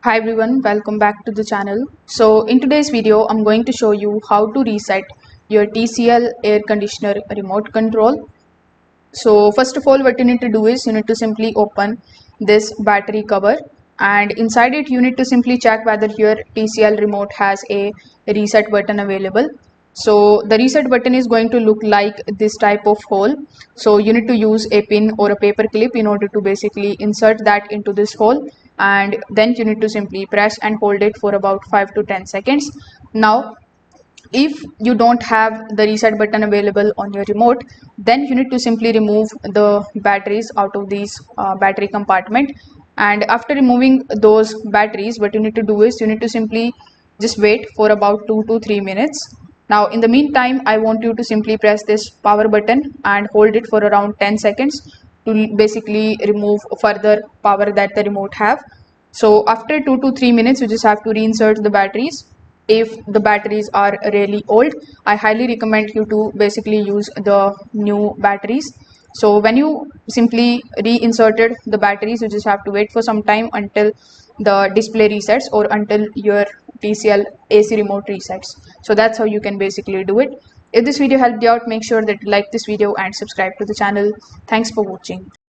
Hi everyone, welcome back to the channel. So in today's video, I'm going to show you how to reset your TCL air conditioner remote control. So first of all, what you need to do is you need to simply open this battery cover, and inside it you need to simply check whether your TCL remote has a reset button available. So the reset button is going to look like this type of hole. So you need to use a pin or a paper clip in order to basically insert that into this hole, and then you need to simply press and hold it for about 5 to 10 seconds. Now if you don't have the reset button available on your remote, then you need to simply remove the batteries out of these battery compartment. And after removing those batteries, what you need to do is you need to simply just wait for about 2 to 3 minutes. Now in the meantime, I want you to simply press this power button and hold it for around 10 seconds to basically remove further power that the remote have. So after 2 to 3 minutes, you just have to reinsert the batteries. If the batteries are really old, I highly recommend you to basically use the new batteries. So when you simply reinserted the batteries, you just have to wait for some time until the display resets or until your TCL AC remote resets. So that's how you can basically do it. If this video helped you out, make sure that you like this video and subscribe to the channel. Thanks for watching.